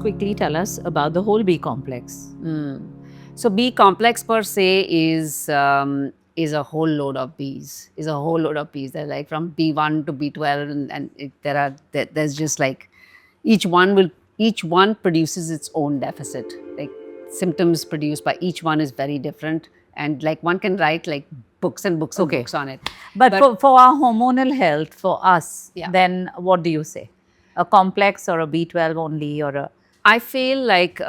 quickly tell us about the whole B complex. So B complex per se is a whole load of Bs. Is a whole load of Bs. They're like from B1 to B12, and there's just like each one produces its own deficit. Like symptoms produced by each one is very different, and like one can write like books and books and Okay. books on it. But for our hormonal health, for us, Yeah. then what do you say? A complex or a B12 only, or a I feel like,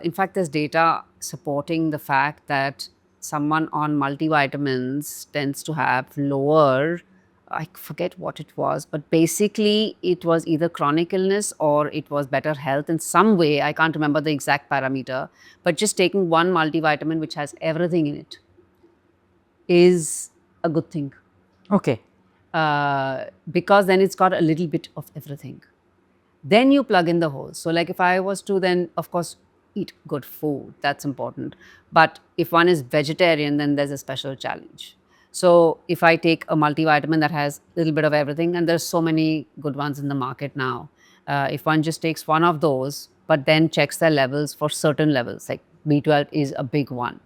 in fact, there's data supporting the fact that someone on multivitamins tends to have lower, I forget what it was, but basically it was either chronic illness or it was better health in some way. I can't remember the exact parameter, but just taking one multivitamin which has everything in it is a good thing. okay. Because then it's got a little bit of everything. Then you plug in the holes. So like if I was to then, of course, eat good food, that's important. But if one is vegetarian, then there's a special challenge. So if I take a multivitamin that has a little bit of everything, and there's so many good ones in the market now, if one just takes one of those, but then checks their levels for certain levels, like B12 is a big one.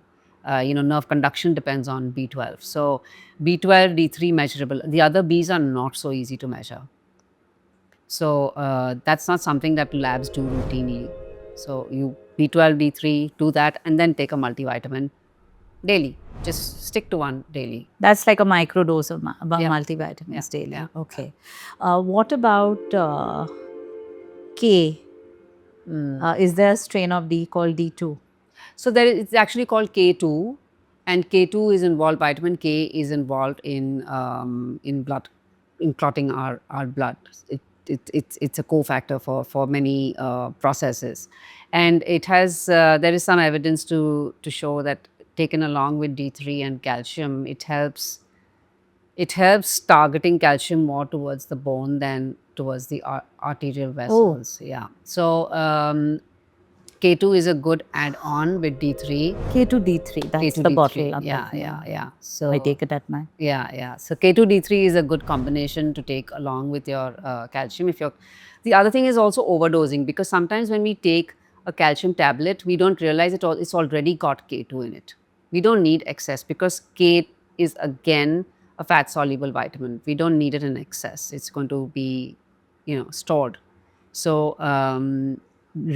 Nerve conduction depends on B12. So B12, D3 measurable. The other Bs are not so easy to measure. So that's not something that labs do routinely. So you B12, D3, do that, and then take a multivitamin daily. Just stick to one daily. That's like a micro dose of Yeah. multivitamins daily. Yeah. Okay. What about K? Is there a strain of D called D2? So it's actually called K2, and K2 is involved. Vitamin K is involved in blood, in clotting our blood. It's a cofactor for many processes, and it has there is some evidence to show that taken along with D3 and calcium, it helps targeting calcium more towards the bone than towards the arterial vessels. Yeah. So K2 is a good add-on with D3. K2 D3, that's K2 the D3. bottle. I'm Yeah, talking yeah, about. yeah. So I take it at night. yeah. So K2 D3 is a good combination to take along with your calcium. The other thing is also overdosing, because sometimes when we take a calcium tablet, we don't realize it's already got K2 in it. We don't need excess, because K is again a fat soluble vitamin. We don't need it in excess. It's going to be, stored. So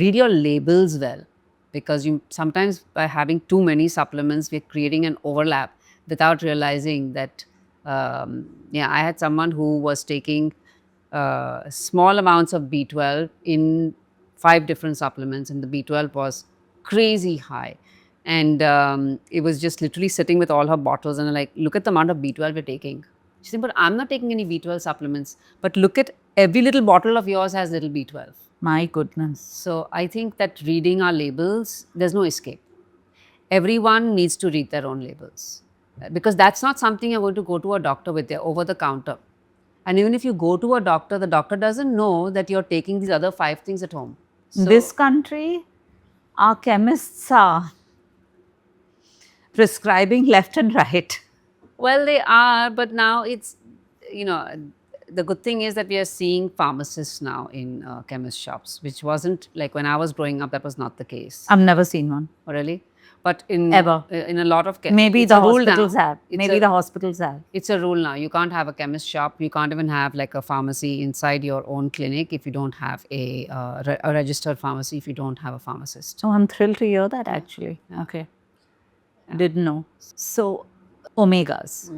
read your labels well, because you sometimes by having too many supplements, we're creating an overlap without realizing that. I had someone who was taking small amounts of B12 in 5 different supplements, and the B12 was crazy high. And it was just literally sitting with all her bottles, and I'm like, look at the amount of B12 we're taking. She said, but I'm not taking any B12 supplements. But look at every little bottle of yours has little B12. My goodness. So I think that reading our labels, there's no escape. Everyone needs to read their own labels, because that's not something you're going to go to a doctor with. They're over the counter. And even if you go to a doctor, the doctor doesn't know that you're taking these other 5 things at home. In this country, our chemists are prescribing left and right. Well, they are, but now it's, the good thing is that we are seeing pharmacists now in chemist shops, which wasn't like when I was growing up, that was not the case. I've never seen one. Oh, really? But in Ever. In a lot of Maybe it's the a rule now. hospitals have. It's Maybe a- the hospitals have. It's a rule now. You can't have a chemist shop. You can't even have like a pharmacy inside your own clinic if you don't have a registered pharmacy, if you don't have a pharmacist. Oh, I'm thrilled to hear that actually. Yeah. Okay. Didn't know. So, omegas.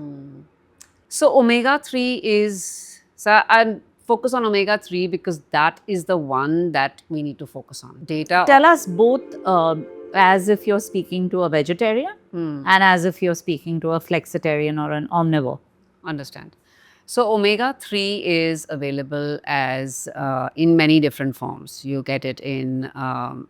So Omega-3 is, so I'm focus on Omega-3 because that is the one that we need to focus on. Data. Tell us both as if you're speaking to a vegetarian and as if you're speaking to a flexitarian or an omnivore. Understand. So Omega-3 is available as in many different forms. You get it in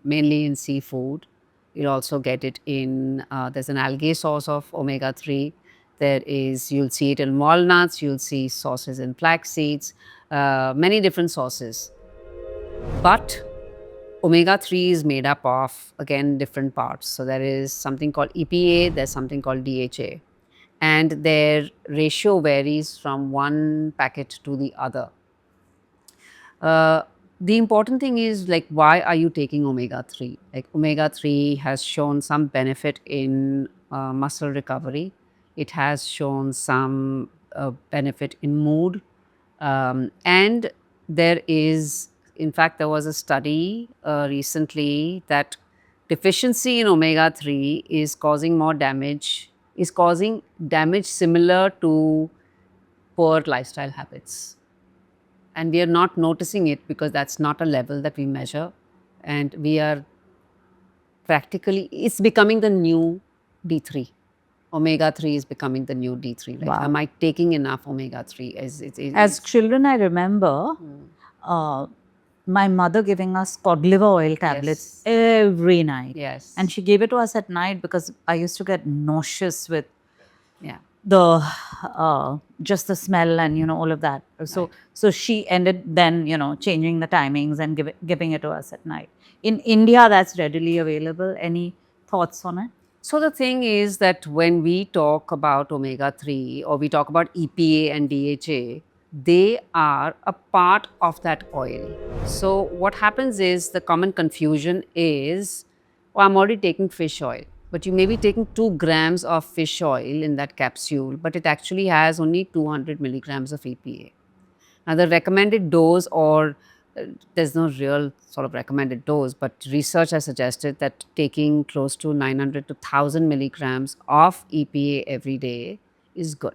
mainly in seafood. You also get it in, there's an algae source of Omega-3. You'll see it in walnuts, you'll see sources in flax seeds, many different sources. But Omega-3 is made up of, again, different parts. So there is something called EPA, there's something called DHA. And their ratio varies from one packet to the other. The important thing is like, why are you taking omega-3? Like omega-3 has shown some benefit in muscle recovery. It has shown some benefit in mood. And there is, in fact, there was a study recently that deficiency in omega-3 is causing more damage, is causing damage similar to poor lifestyle habits. And we are not noticing it because that's not a level that we measure. And we are practically, it's becoming the new D3. Omega-3 is becoming the new D3. Like, Wow. am I taking enough omega-3? As children, I remember my mother giving us cod liver oil tablets every night. Yes. And she gave it to us at night because I used to get nauseous with Yeah. the just the smell and all of that. So she ended then changing the timings and giving it to us at night. In India, that's readily available. Any thoughts on it? So the thing is that when we talk about omega-3 or we talk about EPA and DHA, they are a part of that oil. So what happens is, the common confusion is, oh, I'm already taking fish oil, but you may be taking 2 grams of fish oil in that capsule, but it actually has only 200 milligrams of EPA. Now, the recommended dose, or there's no real sort of recommended dose, but research has suggested that taking close to 900 to 1000 milligrams of EPA every day is good.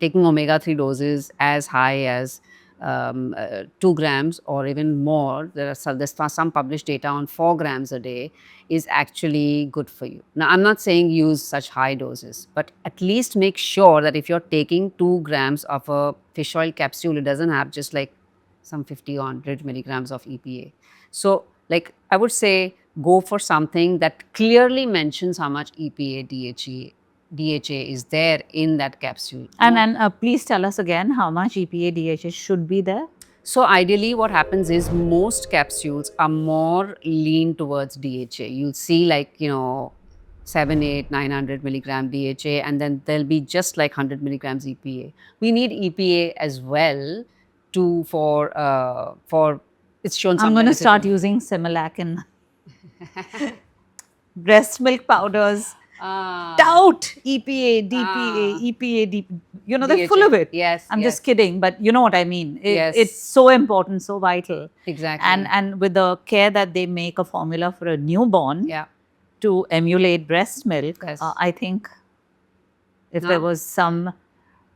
Taking omega-3 doses as high as 2 grams or even more, there's some published data on 4 grams a day, is actually good for you. Now, I'm not saying use such high doses, but at least make sure that if you're taking 2 grams of a fish oil capsule, it doesn't have just like some 50 or 100 milligrams of EPA. So, like, I would say go for something that clearly mentions how much EPA, DHA is there in that capsule. And please tell us again how much EPA, DHA should be there. So ideally what happens is, most capsules are more lean towards DHA. You'll see like, 7, 8, 900 milligram DHA, and then there'll be just like 100 milligrams EPA. We need EPA as well for it's shown some I'm going to benefit start in- using Similac in breast milk powders. Tout EPA, DPA, EPA, DPA. They're full of it. Yes, I'm yes. just kidding, but you know what I mean. Yes. It's so important, so vital. Exactly. And with the care that they make a formula for a newborn Yeah. to emulate breast milk, Yes. I think if No. there was some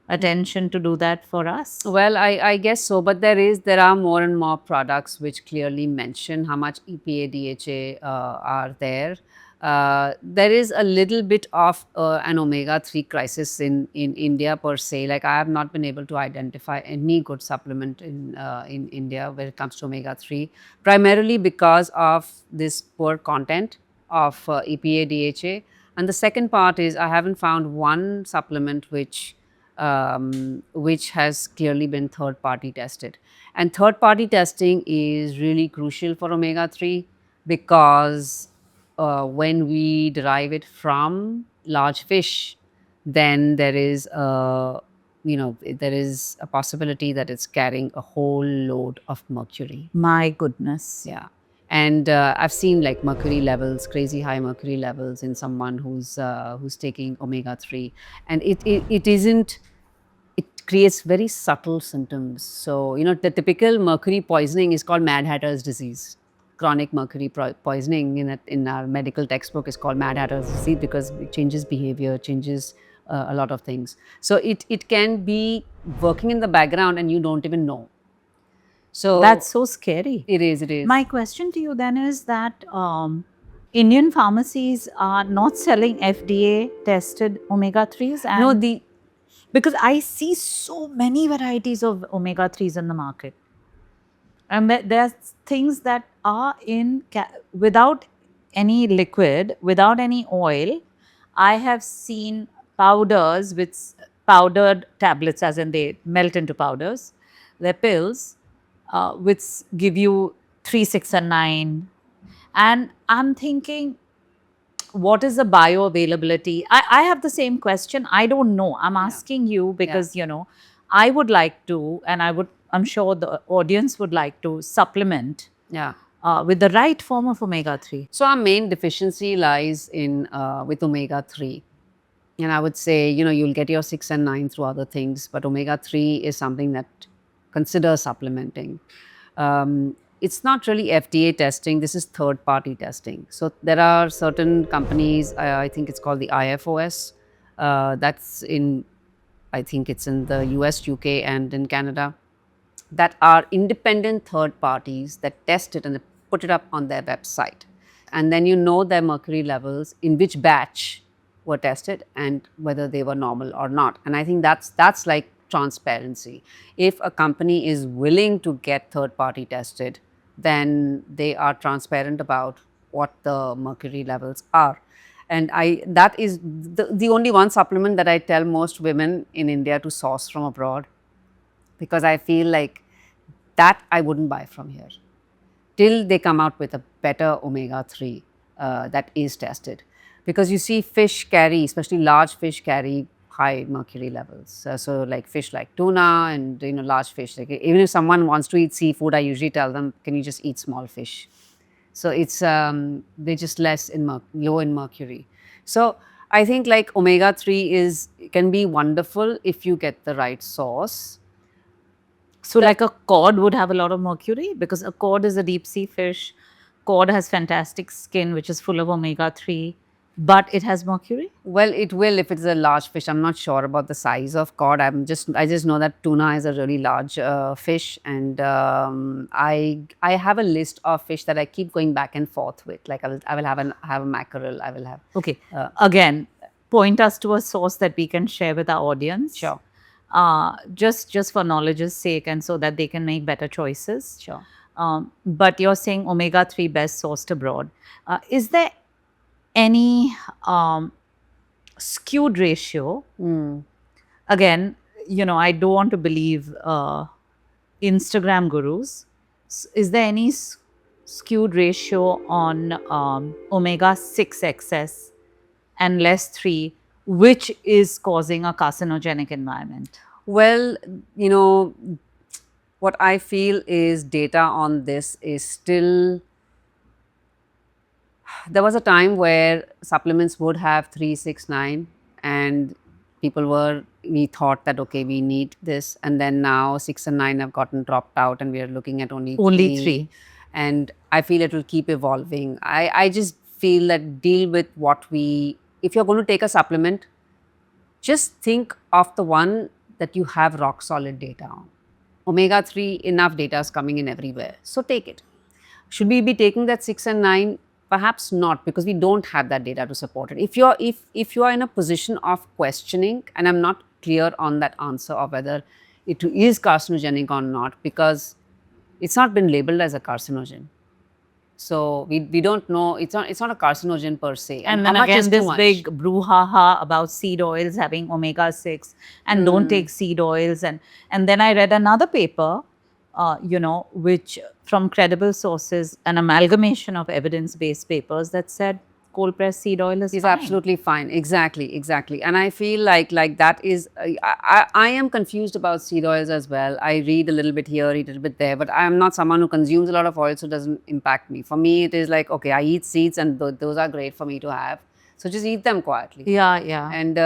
attention to do that for us. Well, I guess so, but there are more and more products which clearly mention how much EPA, DHA are there. There is a little bit of an omega-3 crisis in India per se. Like, I have not been able to identify any good supplement in India when it comes to omega-3, primarily because of this poor content of EPA, DHA. And the second part is, I haven't found one supplement which has clearly been third-party tested. And third-party testing is really crucial for omega-3 because when we derive it from large fish, then there is a possibility that it's carrying a whole load of mercury. My goodness. Yeah. And I've seen like mercury levels, crazy high mercury levels in someone who's taking omega-3, and it isn't. It creates very subtle symptoms. So the typical mercury poisoning is called Mad Hatter's disease. Chronic mercury poisoning in our medical textbook is called Mad Hatter's disease because it changes behavior, changes a lot of things. So it can be working in the background and you don't even know. So that's so scary. It is. It is. My question to you then is that Indian pharmacies are not selling FDA tested omega-3s. No, because I see so many varieties of omega-3s in the market. And there's things that are without any liquid, without any oil. I have seen powders with powdered tablets, as in they melt into powders. They're pills, which give you 3, 6, and 9. And I'm thinking, what is the bioavailability? I have the same question. I don't know. I'm asking you because, I would like to, and I would I'm sure the audience would like to supplement Yeah. with the right form of omega-3. So our main deficiency lies in with omega-3. And I would say, you'll get your 6 and 9 through other things, but omega-3 is something that consider supplementing. It's not really FDA testing, this is third party testing. So there are certain companies, I think it's called the IFOS, that's in, I think it's in the US, UK, and in Canada, that are independent third parties that test it and they put it up on their website. And then their mercury levels, in which batch were tested and whether they were normal or not. And I think that's like transparency. If a company is willing to get third party tested, then they are transparent about what the mercury levels are. And that is the only one supplement that I tell most women in India to source from abroad, because I feel like that I wouldn't buy from here till they come out with a better omega-3 that is tested. Because you see fish carry, especially large fish carry high mercury levels. So like fish like tuna and large fish, like even if someone wants to eat seafood, I usually tell them, can you just eat small fish? So it's they're just low in mercury. So I think like omega-3 can be wonderful if you get the right source. So like a cod would have a lot of mercury, because a cod is a deep sea fish. Cod has fantastic skin, which is full of omega-3, but it has mercury? Well, it will if it's a large fish. I'm not sure about the size of cod. I just know that tuna is a really large fish, and I have a list of fish that I keep going back and forth with. Like I will have a mackerel. I will have. Okay. Again, point us to a source that we can share with our audience. Sure. Just for knowledge's sake, and so that they can make better choices. Sure. But you're saying omega-3 best sourced abroad. Is there any skewed ratio? Again, I don't want to believe Instagram gurus. Is there any skewed ratio on omega-6 excess and less 3, which is causing a carcinogenic environment? Well, what I feel is data on this is still. There was a time where supplements would have 3, 6, 9, and we thought that okay, we need this, and then now 6 and 9 have gotten dropped out, and we are looking at only 3. And I feel it will keep evolving. I just feel that deal with if you're going to take a supplement, just think of the one that you have rock solid data on. Omega-3, enough data is coming in everywhere, so take it. Should we be taking that 6 and 9? Perhaps not, because we don't have that data to support it. If you are in a position of questioning, and I'm not clear on that answer of whether it is carcinogenic or not, because it's not been labeled as a carcinogen. So we don't know, it's not a carcinogen per se. And then again, this big brouhaha about seed oils having omega-6 and don't take seed oils. And then I read another paper, which from credible sources, an amalgamation of evidence-based papers that said cold pressed seed oil is fine. Absolutely fine. Exactly. And I feel like that is, I am confused about seed oils as well. I read a little bit here, read a little bit there, but I am not someone who consumes a lot of oil, so it doesn't impact me. For me, it is like, okay, I eat seeds and those are great for me to have. So just eat them quietly. Yeah. And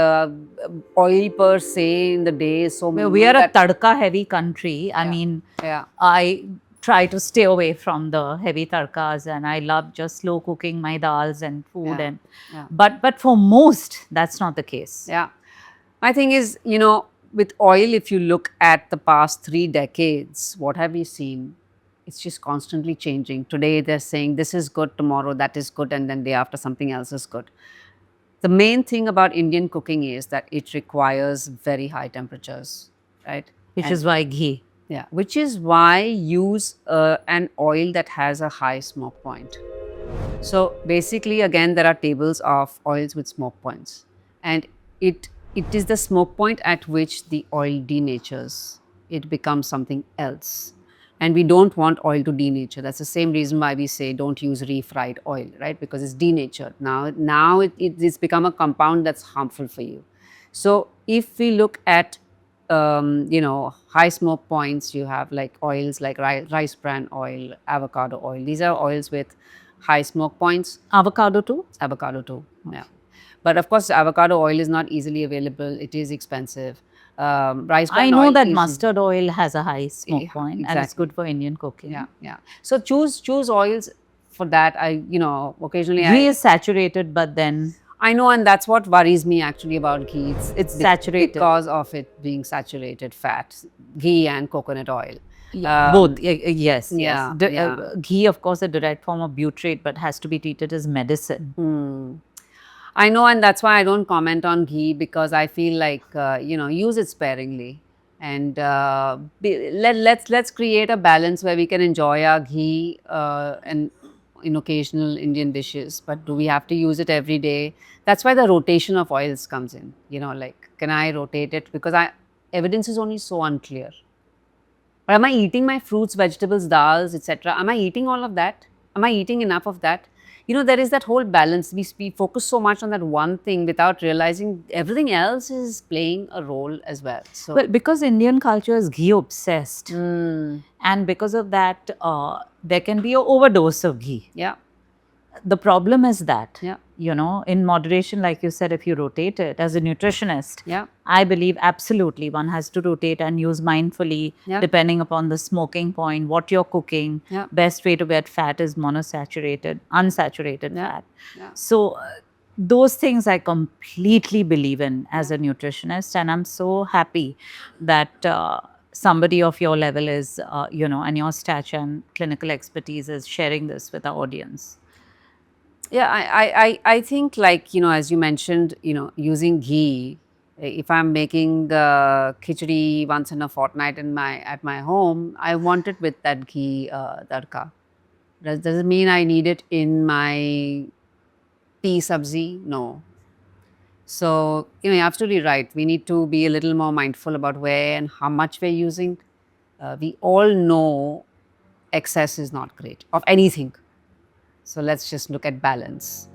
oil per se in the day is so we are a tadka heavy country. I mean, I try to stay away from the heavy tadkas, and I love just slow cooking my dals and food. But for most, that's not the case. Yeah. My thing is, with oil, if you look at the past 3 decades, what have we seen? It's just constantly changing. Today they're saying this is good, tomorrow that is good, and then day after something else is good. The main thing about Indian cooking is that it requires very high temperatures, right? Which is why ghee. Yeah, which is why use an oil that has a high smoke point. So basically, again, there are tables of oils with smoke points, and it is the smoke point at which the oil denatures. It becomes something else. And we don't want oil to denature. That's the same reason why we say don't use refried oil, right? Because it's denatured. Now it's become a compound that's harmful for you. So if we look at high smoke points. You have like oils like rice bran oil, avocado oil. These are oils with high smoke points. Avocado too? Avocado too, yeah. But of course, avocado oil is not easily available. It is expensive. Rice I bran know oil that is mustard oil has a high smoke yeah, point and it's exactly. good for Indian cooking. Yeah. So choose oils for that. Occasionally Ghee is saturated, but then I know, and that's what worries me actually about ghee. it's saturated. Because of it being saturated fat, ghee and coconut oil. Both, yes, yeah, yes. yeah. Ghee, of course, a direct form of butyrate, but has to be treated as medicine. I know, and that's why I don't comment on ghee, because I feel like use it sparingly, and let's create a balance where we can enjoy our ghee and in occasional Indian dishes. But do we have to use it every day? That's why the rotation of oils comes in. Like, can I rotate it? Because evidence is only so unclear. But am I eating my fruits, vegetables, dals, etc.? Am I eating all of that? Am I eating enough of that? There is that whole balance. We focus so much on that one thing without realizing everything else is playing a role as well. So, Well, because Indian culture is ghee obsessed, and because of that, there can be an overdose of ghee. yeah, The problem is that, Yeah. In moderation, like you said, if you rotate it as a nutritionist, Yeah. I believe absolutely one has to rotate and use mindfully, Yeah. depending upon the smoking point, what you're cooking. Yeah. Best way to get fat is monosaturated, unsaturated Yeah. fat. Yeah. So, those things I completely believe in as a nutritionist, and I'm so happy that somebody of your level is, and your stature and clinical expertise is sharing this with our audience. Yeah, I think, like, as you mentioned, using ghee. If I'm making khichdi once in a fortnight at my home, I want it with that ghee tadka. Does it mean I need it in my tea sabzi? No. So, you're absolutely right. We need to be a little more mindful about where and how much we're using. We all know excess is not great of anything. So let's just look at balance.